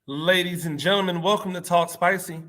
Ladies and gentlemen, welcome to Talk Spicy.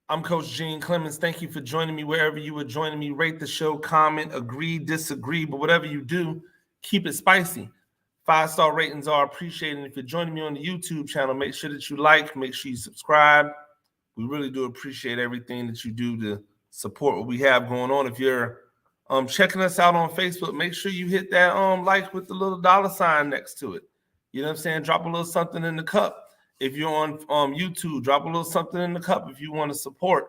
I'm Coach Gene Clemens. Thank you for joining me wherever you are joining me. Rate the show, comment, agree, disagree, but whatever you do, keep it spicy. 5-star ratings are appreciated. If you're joining me on the YouTube channel, make sure that you like, make sure you subscribe. We really do appreciate everything that you do to support what we have going on. If you're checking us out on Facebook, make sure you hit that like with the little dollar sign next to it. You know what I'm saying? Drop a little something in the cup. If you're on YouTube, drop a little something in the cup if you want to support.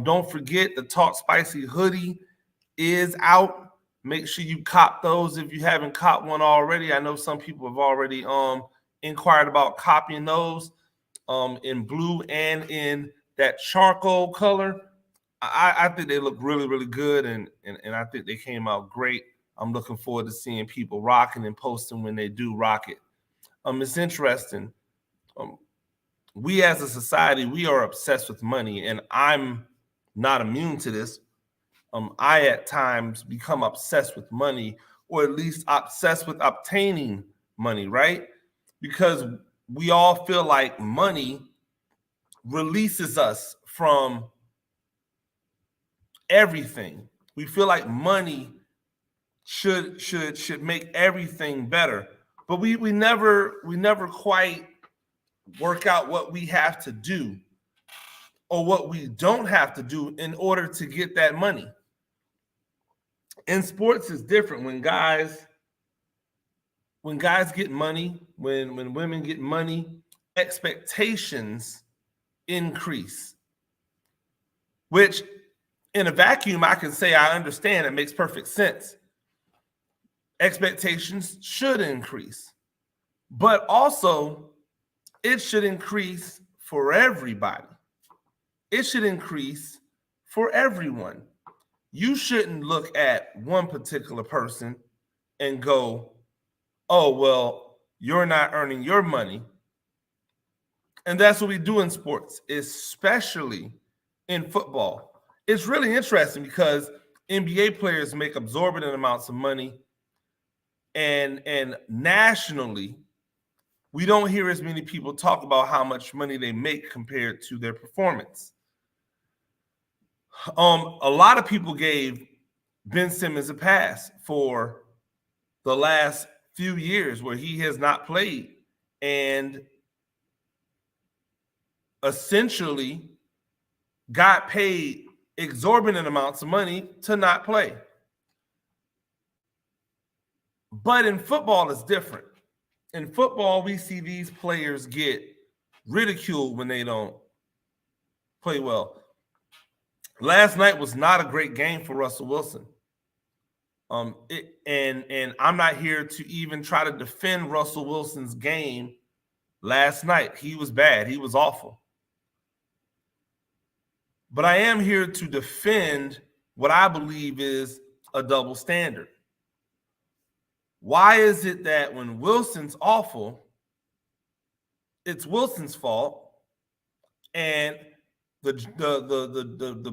Don't forget the Talk Spicy hoodie is out. Make sure you cop those if you haven't copped one already. I know some people have already inquired about copying those in blue and in that charcoal color. I think they look really, really good, and I think they came out great. I'm looking forward to seeing people rocking and posting when they do rock it. It's interesting. We as a society, we are obsessed with money, and I'm not immune to this. I at times become obsessed with money, or at least obsessed with obtaining money, right? Because we all feel like money releases us from everything. We feel like money should make everything better, but we never quite work out what we have to do or what we don't have to do in order to get that money. In sports, it's different. When guys get money, when women get money, expectations increase. Which, in a vacuum, I can say I understand. It makes perfect sense. Expectations should increase, but also it should increase for everybody. It should increase for everyone. You shouldn't look at one particular person and go, oh, well, you're not earning your money. And that's what we do in sports, especially in football. It's really interesting because NBA players make exorbitant amounts of money, and nationally, we don't hear as many people talk about how much money they make compared to their performance. A lot of people gave Ben Simmons a pass for the last few years where he has not played and essentially got paid exorbitant amounts of money to not play. But in football, it's different. In football, we see these players get ridiculed when they don't play well. Last night was not a great game for Russell Wilson. And I'm not here to even try to defend Russell Wilson's game last night. He was bad. He was awful. But I am here to defend what I believe is a double standard. Why is it that when Wilson's awful, it's Wilson's fault, and the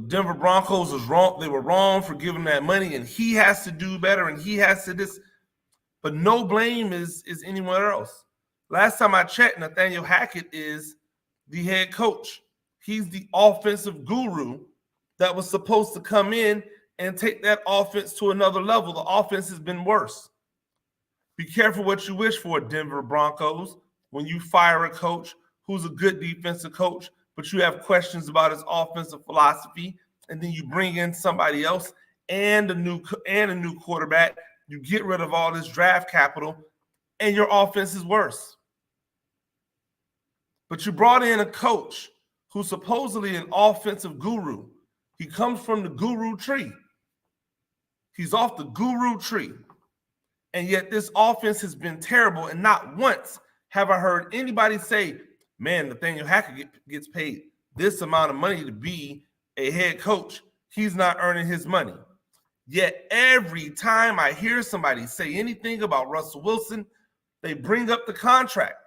Denver Broncos was wrong? They were wrong for giving him that money, and he has to do better, and he has to this. But no blame is anywhere else. Last time I checked, Nathaniel Hackett is the head coach. He's the offensive guru that was supposed to come in and take that offense to another level. The offense has been worse. Be careful what you wish for, Denver Broncos, when you fire a coach who's a good defensive coach, but you have questions about his offensive philosophy, and then you bring in somebody else and a new quarterback. You get rid of all this draft capital, and your offense is worse. But you brought in a coach who's supposedly an offensive guru. He comes from the guru tree. He's off the guru tree. And yet this offense has been terrible, and not once have I heard anybody say, man, Nathaniel Hackett gets paid this amount of money to be a head coach. He's not earning his money. Yet every time I hear somebody say anything about Russell Wilson, they bring up the contract.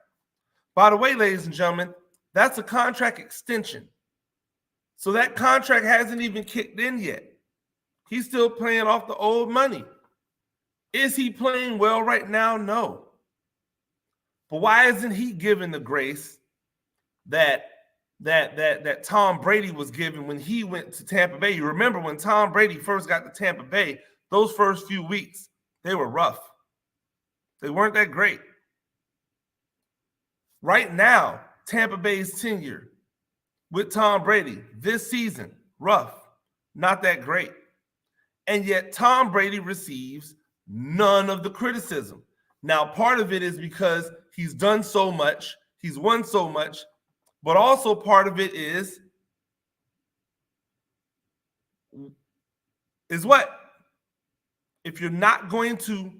By the way, ladies and gentlemen, that's a contract extension. So that contract hasn't even kicked in yet. He's still playing off the old money. Is he playing well right now? No. But why isn't he given the grace that Tom Brady was given when he went to Tampa Bay. You remember when Tom Brady first got to Tampa Bay, those first few weeks, they were rough. They weren't that great. Right now, Tampa Bay's tenure with Tom Brady this season, rough, not that great. And yet Tom Brady receives none of the criticism. Now, part of it is because he's done so much, he's won so much, but also part of it is what? If you're not going to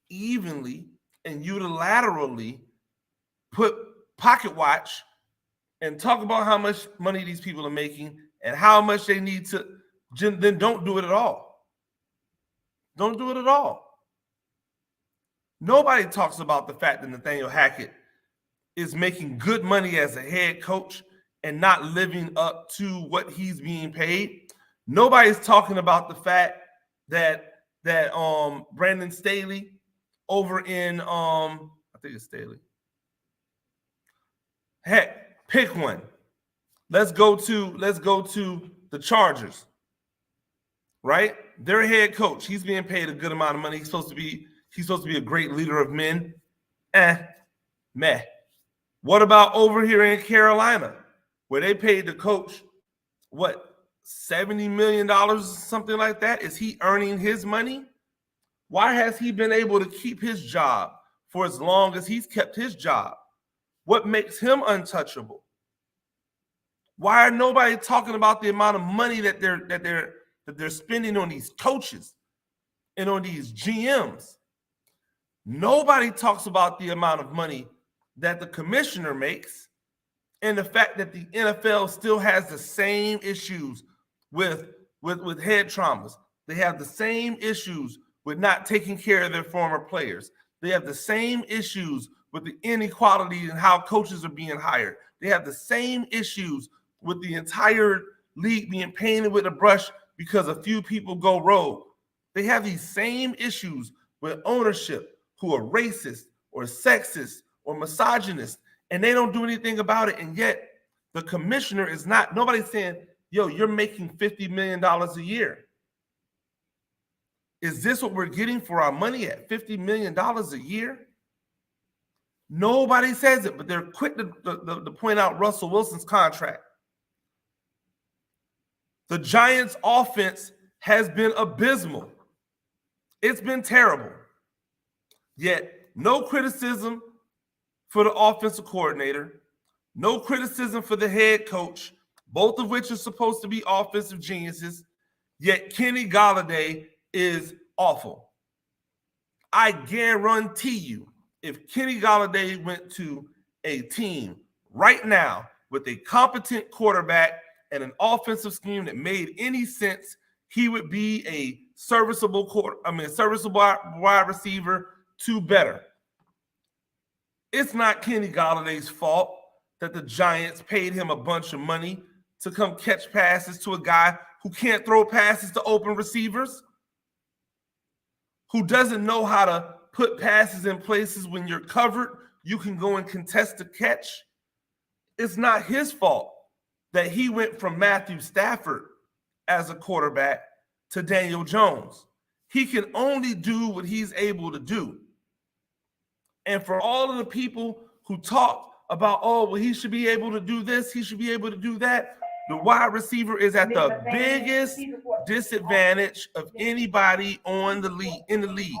evenly and unilaterally put pocket watch and talk about how much money these people are making and how much they need to, then don't do it at all. Don't do it at all. Nobody talks about the fact that Nathaniel Hackett is making good money as a head coach and not living up to what he's being paid. Nobody's talking about the fact that Brandon Staley over in I think it's Staley. Heck, pick one. Let's go to the Chargers. Right? Their head coach, he's being paid a good amount of money. He's supposed to be a great leader of men. Meh. What about over here in Carolina, where they paid the coach, what, $70 million, something like that? Is he earning his money? Why has he been able to keep his job for as long as he's kept his job? What makes him untouchable? Why are nobody talking about the amount of money that they're spending on these coaches and on these GMs? Nobody talks about the amount of money that the commissioner makes and the fact that the NFL still has the same issues with head traumas. They have the same issues with not taking care of their former players. They have the same issues with the inequality and how coaches are being hired. They have the same issues with the entire league being painted with a brush because a few people go rogue. They have these same issues with ownership who are racist or sexist or misogynist, and they don't do anything about it. And yet the commissioner is not, nobody's saying, yo, you're making $50 million a year. Is this what we're getting for our money at $50 million a year? Nobody says it, but they're quick to point out Russell Wilson's contract. The Giants' offense has been abysmal. It's been terrible. Yet, no criticism for the offensive coordinator, no criticism for the head coach, both of which are supposed to be offensive geniuses, yet Kenny Golladay is awful. I guarantee you, if Kenny Golladay went to a team right now with a competent quarterback and an offensive scheme that made any sense, he would be a serviceable wide receiver to better. It's not Kenny Galladay's fault that the Giants paid him a bunch of money to come catch passes to a guy who can't throw passes to open receivers, who doesn't know how to put passes in places when you're covered, you can go and contest the catch. It's not his fault that he went from Matthew Stafford as a quarterback to Daniel Jones. He can only do what he's able to do. And for all of the people who talk about, oh, well, he should be able to do this, he should be able to do that, the wide receiver is at the biggest disadvantage of anybody in the league.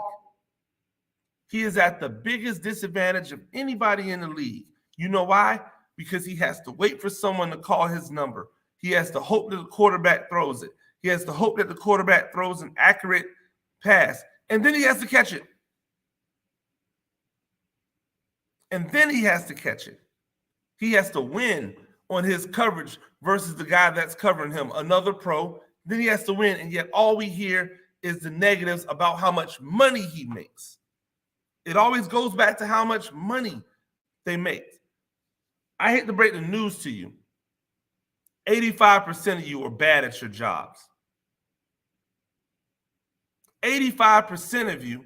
He is at the biggest disadvantage of anybody in the league. You know why? Because he has to wait for someone to call his number. He has to hope that the quarterback throws it. He has to hope that the quarterback throws an accurate pass. And then he has to catch it. And then he has to catch it. He has to win on his coverage versus the guy that's covering him, another pro. Then he has to win. And yet all we hear is the negatives about how much money he makes. It always goes back to how much money they make. I hate to break the news to you. 85% of you are bad at your jobs. 85% of you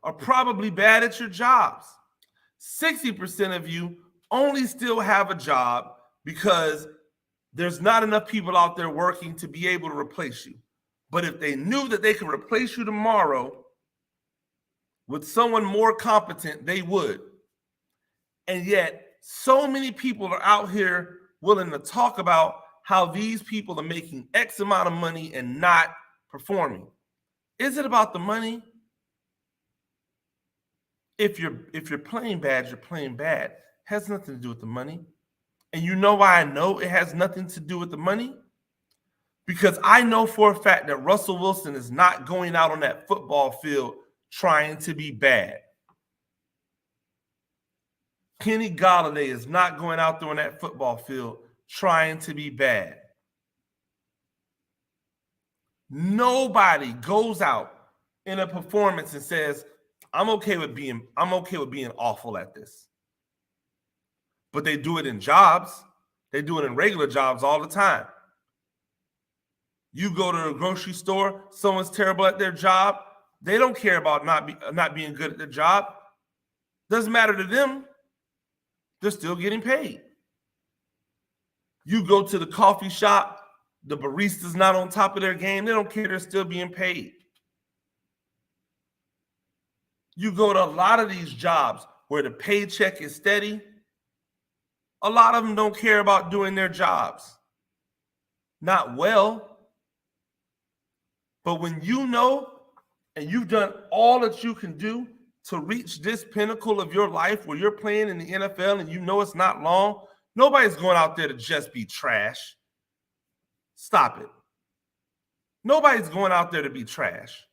are probably bad at your jobs. 60% of you only still have a job because there's not enough people out there working to be able to replace you. But if they knew that they could replace you tomorrow with someone more competent, they would. And yet, so many people are out here willing to talk about how these people are making X amount of money and not performing. Is it about the money? If you're playing bad, you're playing bad. It has nothing to do with the money. And you know why I know it has nothing to do with the money? Because I know for a fact that Russell Wilson is not going out on that football field trying to be bad. Kenny Golladay is not going out there on that football field trying to be bad. Nobody goes out in a performance and says, I'm okay with being awful at this. But they do it in jobs. They do it in regular jobs all the time. You go to the grocery store, someone's terrible at their job. They don't care about not being good at their job. Doesn't matter to them. They're still getting paid. You go to the coffee shop, the barista's not on top of their game. They don't care, they're still being paid. You go to a lot of these jobs where the paycheck is steady. A lot of them don't care about doing their jobs. Not well. But when you know and you've done all that you can do to reach this pinnacle of your life where you're playing in the NFL and you know it's not long, nobody's going out there to just be trash. Stop it. Nobody's going out there to be trash.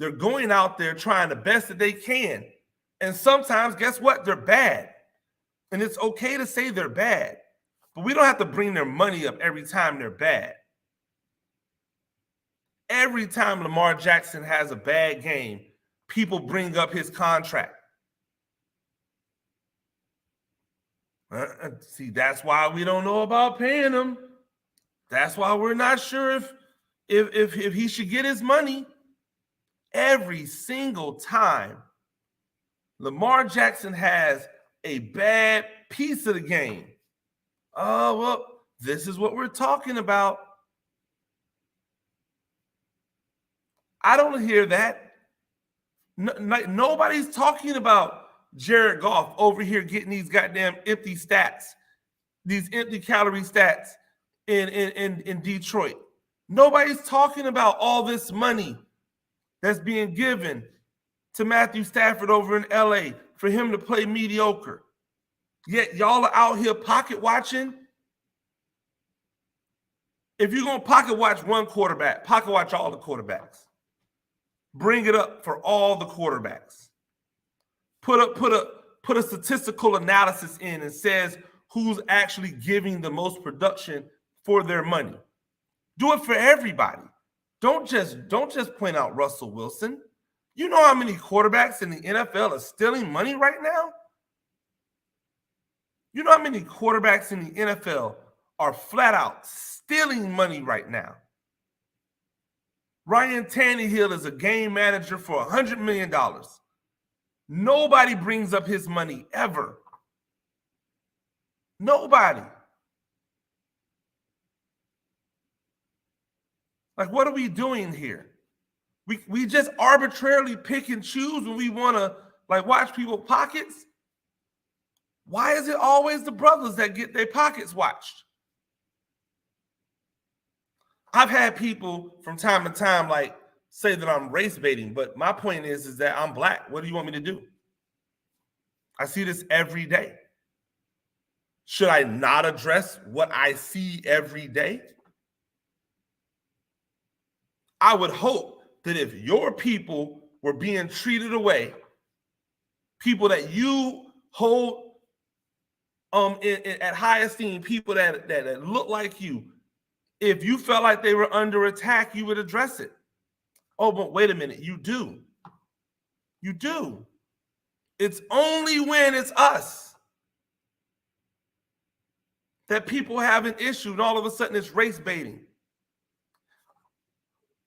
They're going out there trying the best that they can. And sometimes, guess what? They're bad. And it's okay to say they're bad. But we don't have to bring their money up every time they're bad. Every time Lamar Jackson has a bad game, people bring up his contract. See, that's why we don't know about paying him. That's why we're not sure if he should get his money. Every single time Lamar Jackson has a bad piece of the game. Oh, well, this is what we're talking about. I don't hear that. Nobody's talking about Jared Goff over here getting these goddamn empty stats, these empty calorie stats in Detroit. Nobody's talking about all this money that's being given to Matthew Stafford over in LA for him to play mediocre. Yet y'all are out here pocket watching. If you're going to pocket watch one quarterback, pocket watch all the quarterbacks. Bring it up for all the quarterbacks. Put a statistical analysis in and says who's actually giving the most production for their money. Do it for everybody. Don't just point out Russell Wilson. You know how many quarterbacks in the NFL are stealing money right now? You know how many quarterbacks in the NFL are flat out stealing money right now? Ryan Tannehill is a game manager for $100 million. Nobody brings up his money ever. Nobody. Like, what are we doing here? We just arbitrarily pick and choose when we want to like watch people's pockets. Why is it always the brothers that get their pockets watched? I've had people from time to time like say that I'm race baiting, but my point is that I'm black. What do you want me to do? I see this every day. Should I not address what I see every day? I would hope that if your people were being treated away, people that you hold at high esteem, people that look like you, if you felt like they were under attack, you would address it. Oh, but wait a minute, you do. You do. It's only when it's us that people have an issue, and all of a sudden it's race baiting.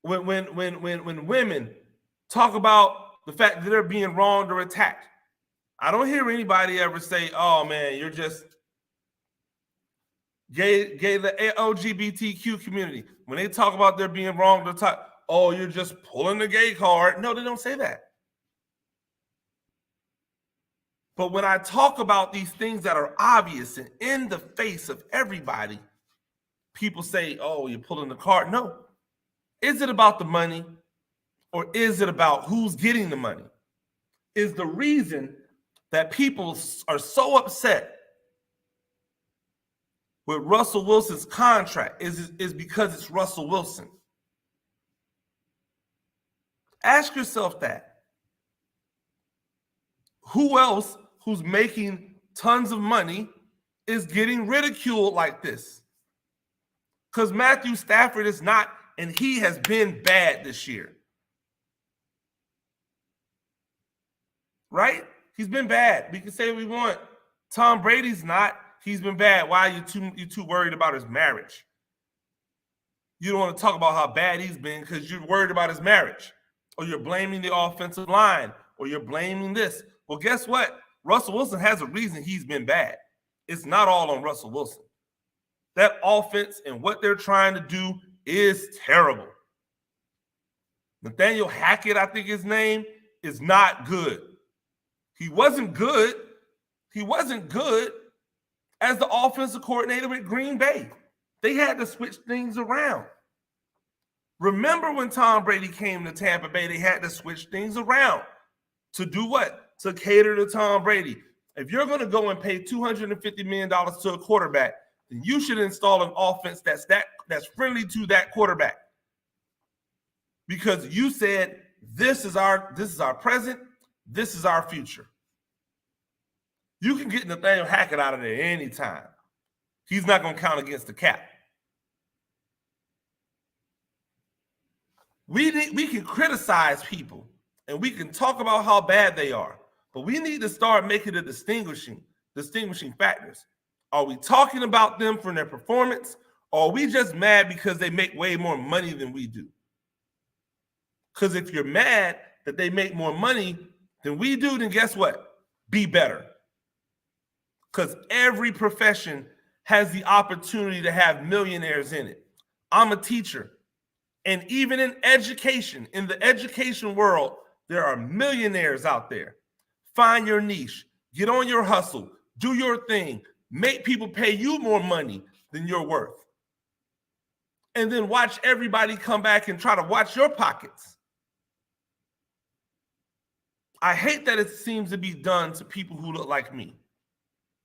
When women talk about the fact that they're being wronged or attacked, I don't hear anybody ever say, oh man, you're just gay the LGBTQ community. When they talk about there being wrong, they're talking, oh, you're just pulling the gay card. No, they don't say that. But when I talk about these things that are obvious and in the face of everybody, people say, oh, you're pulling the card. No. Is it about the money or is it about who's getting the money? Is the reason that people are so upset with Russell Wilson's contract is because it's Russell Wilson. Ask yourself that. Who else who's making tons of money is getting ridiculed like this? Because Matthew Stafford is not, and he has been bad this year. Right? He's been bad. We can say what we want. Tom Brady's not. He's been bad. Why are you too worried about his marriage? You don't want to talk about how bad he's been because you're worried about his marriage. Or you're blaming the offensive line. Or you're blaming this. Well, guess what? Russell Wilson has a reason he's been bad. It's not all on Russell Wilson. That offense and what they're trying to do is terrible. Nathaniel Hackett, I think his name, is not good. He wasn't good. He wasn't good as the offensive coordinator with Green Bay. They had to switch things around. Remember when Tom Brady came to Tampa Bay, they had to switch things around. To do what? To cater to Tom Brady. If you're going to go and pay $250 million to a quarterback, then you should install an offense that's friendly to that quarterback. Because you said this is our present, this is our future. You can get Nathaniel Hackett out of there anytime. He's not going to count against the cap. We can criticize people and we can talk about how bad they are, but we need to start making the distinguishing factors. Are we talking about them for their performance, or are we just mad because they make way more money than we do? Because if you're mad that they make more money than we do, then guess what? Be better. Because every profession has the opportunity to have millionaires in it. I'm a teacher. And even in education, in the education world, there are millionaires out there. Find your niche. Get on your hustle. Do your thing. Make people pay you more money than you're worth. And then watch everybody come back and try to watch your pockets. I hate that it seems to be done to people who look like me.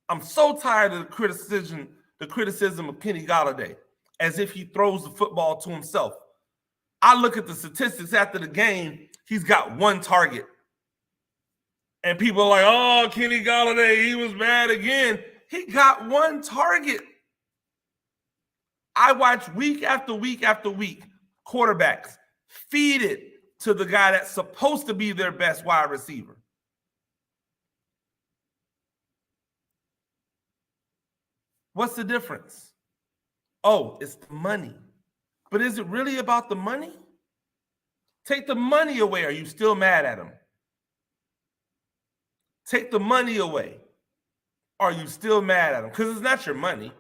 I'm so tired of the criticism of Kenny Golladay, as if he throws the football to himself. I look at the statistics after the game, he's got one target. And people are like, oh, Kenny Golladay, he was bad again. He got one target. I watch week after week after week, quarterbacks feed it to the guy that's supposed to be their best wide receiver. What's the difference? Oh, it's the money. But is it really about the money? Take the money away. Are you still mad at him? Take the money away. Are you still mad at him? Because it's not your money.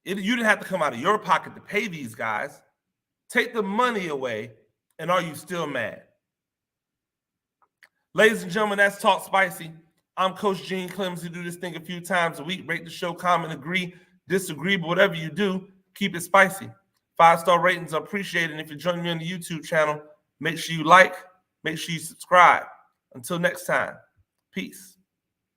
You didn't have to come out of your pocket to pay these guys. Take the money away, and are you still mad? Ladies and gentlemen, that's Talk Spicy. I'm Coach Gene Clemens. We do this thing a few times a week. Rate the show, comment, agree, disagree, but whatever you do, keep it spicy. 5-star ratings are appreciated. And if you're joining me on the YouTube channel, make sure you like, make sure you subscribe. Until next time, peace.